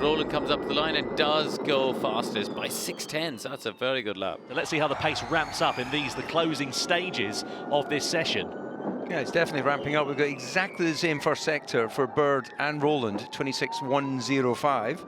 Roland comes up the line and does go fastest by 6/10. That's a very good lap. So let's see how the pace ramps up in the closing stages of this session. Yeah, it's definitely ramping up. We've got exactly the same first sector for Bird and Roland, 26.105.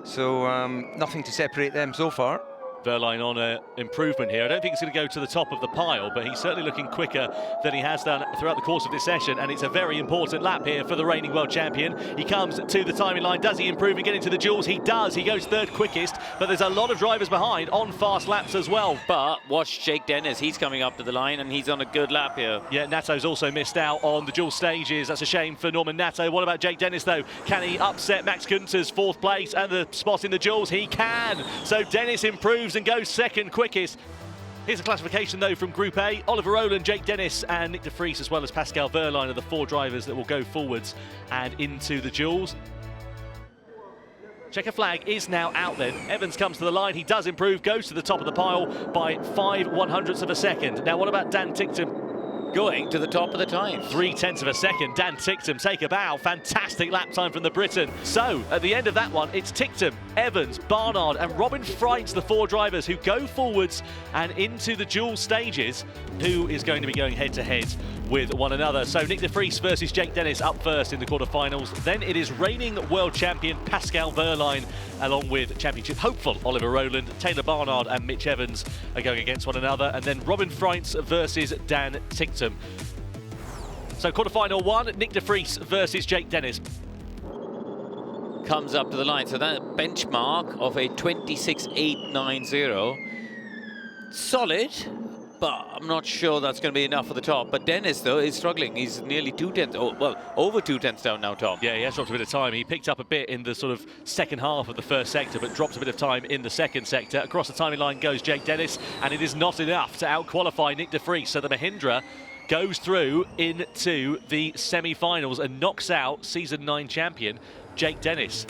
So nothing to separate them so far. Verline on an improvement here. I don't think it's going to go to the top of the pile, but he's certainly looking quicker than he has done throughout the course of this session, and it's a very important lap here for the reigning world champion. He comes to the timing line. Does he improve and get into the duels? He does. He goes third quickest, but there's a lot of drivers behind on fast laps as well. But watch Jake Dennis. He's coming up to the line, and he's on a good lap here. Yeah, Nato's also missed out on the dual stages. That's a shame for Norman Nato. What about Jake Dennis, though? Can he upset Max Gunter's fourth place and the spot in the duels? He can. So Dennis improves and goes second quickest. Here's a classification though from Group A. Oliver Rowland, Jake Dennis and Nick de Vries, as well as Pascal Verline, are the four drivers that will go forwards and into the duels. Checker flag is now out then. Evans comes to the line. He does improve, goes to the top of the pile by 5/100ths of a second. Now what about Dan Ticktum? Going to the top of the time. 0.3 of a second. Dan Ticktum, take a bow. Fantastic lap time from the Briton. So, at the end of that one, it's Ticktum, Evans, Barnard and Robin Freitz, the four drivers who go forwards and into the dual stages, who is going to be going head-to-head with one another. So, Nick de Vries versus Jake Dennis up first in the quarterfinals. Then it is reigning world champion Pascal Verline, along with championship hopeful Oliver Rowland, Taylor Barnard and Mitch Evans are going against one another. And then Robin Freitz versus Dan Ticktum. So quarterfinal one, Nick de Vries versus Jake Dennis. Comes up to the line. So that benchmark of a 26.890. Solid, but I'm not sure that's going to be enough for the top. But Dennis, though, is struggling. He's nearly 2/10, oh, well, over 2/10 down now, Tom. Yeah, he has dropped a bit of time. He picked up a bit in the sort of second half of the first sector, but dropped a bit of time in the second sector. Across the timing line goes Jake Dennis, and it is not enough to out-qualify Nick de Vries. So the Mahindra goes through into the semi-finals and knocks out Season 9 champion Jake Dennis.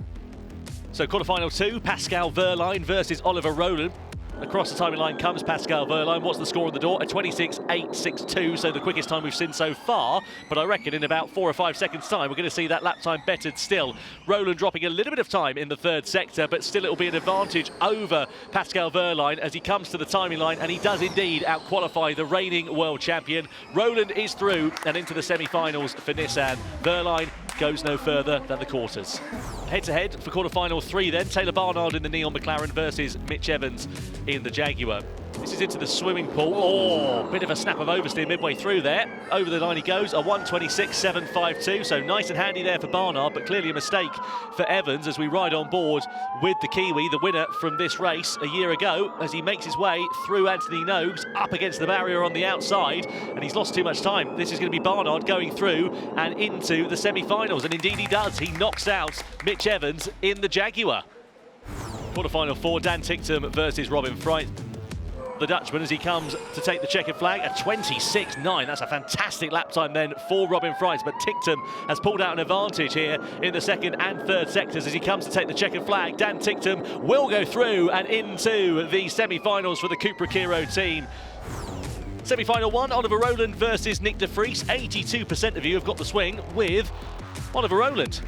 So quarterfinal 2, Pascal Verline versus Oliver Rowland. Across the timing line comes Pascal Verline. What's the score on the door? A 26.862, so the quickest time we've seen so far. But I reckon in about 4 or 5 seconds' time, we're going to see that lap time bettered still. Rowland dropping a little bit of time in the third sector, but still it'll be an advantage over Pascal Verline as he comes to the timing line, and he does indeed out-qualify the reigning world champion. Rowland is through and into the semi-finals for Nissan. Verline goes no further than the quarters. Head-to-head for quarterfinal 3 then. Taylor Barnard in the Neon McLaren versus Mitch Evans in the Jaguar. This is into the swimming pool. Oh, bit of a snap of oversteer midway through there. Over the line he goes, a 126.752. So nice and handy there for Barnard, but clearly a mistake for Evans as we ride on board with the Kiwi, the winner from this race a year ago, as he makes his way through Anthony Nogues, up against the barrier on the outside, and he's lost too much time. This is going to be Barnard going through and into the semi-finals, and indeed he does. He knocks out Mitch Evans in the Jaguar. Quarterfinal 4, Dan Ticktum versus Robin Freitz. The Dutchman as he comes to take the checkered flag, a 26.9. That's a fantastic lap time then for Robin Freitz, but Ticktum has pulled out an advantage here in the second and third sectors as he comes to take the checkered flag. Dan Ticktum will go through and into the semi-finals for the Cupra Kiro team. Semi-final 1, Oliver Rowland versus Nick de Vries. 82% of you have got the swing with Oliver Rowland.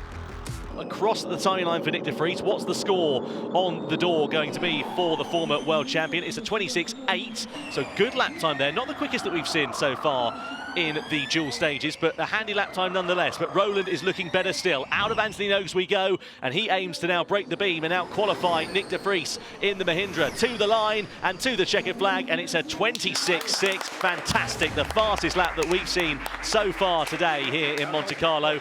Across the timing line for Nick de Vries. What's the score on the door going to be for the former world champion? It's a 26.8, so good lap time there. Not the quickest that we've seen so far in the dual stages, but a handy lap time nonetheless. But Rowland is looking better still. Out of Anthony Nogues we go, and he aims to now break the beam and out-qualify Nick de Vries in the Mahindra. To the line and to the checkered flag, and it's a 26.6. Fantastic, the fastest lap that we've seen so far today here in Monte Carlo.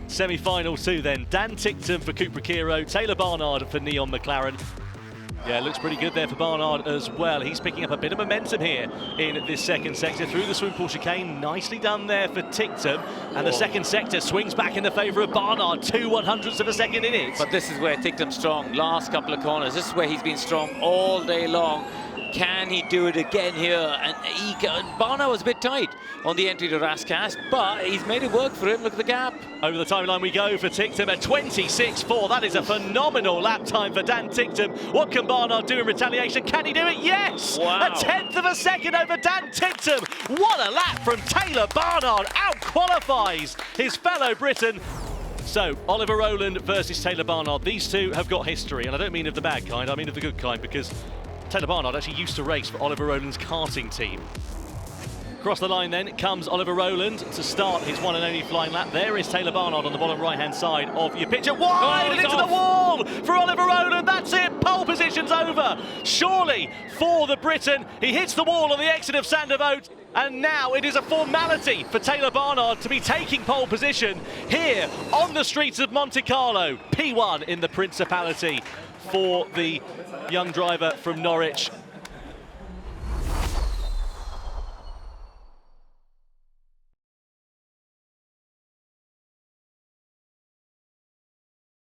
Semi-final 2 then, Dan Ticktum for Cupra Kiro, Taylor Barnard for Neon McLaren. Yeah, looks pretty good there for Barnard as well. He's picking up a bit of momentum here in this second sector through the swim pool chicane. Nicely done there for Ticktum. And the second sector swings back in the favour of Barnard. 2/100ths of a second in it. But this is where Ticktum's strong. Last couple of corners. This is where he's been strong all day long. Can he do it again here? And Barnard was a bit tight on the entry to Rascasse, but he's made it work for him. Look at the gap. Over the timeline we go for Ticktum at 26.4. That is a phenomenal lap time for Dan Ticktum. What can Barnard do in retaliation? Can he do it? Yes! Wow. A 1/10 of a second over Dan Ticktum. What a lap from Taylor Barnard. Out-qualifies his fellow Briton. So, Oliver Rowland versus Taylor Barnard. These two have got history, and I don't mean of the bad kind, I mean of the good kind, because Taylor Barnard actually used to race for Oliver Rowland's karting team. Across the line then comes Oliver Rowland to start his one and only flying lap. There is Taylor Barnard on the bottom right-hand side of your picture. Wide and into the wall for Oliver Rowland. That's it. Pole position's over. Surely for the Briton. He hits the wall on the exit of Sandervoort. And now it is a formality for Taylor Barnard to be taking pole position here on the streets of Monte Carlo. P1 in the Principality for the young driver from Norwich.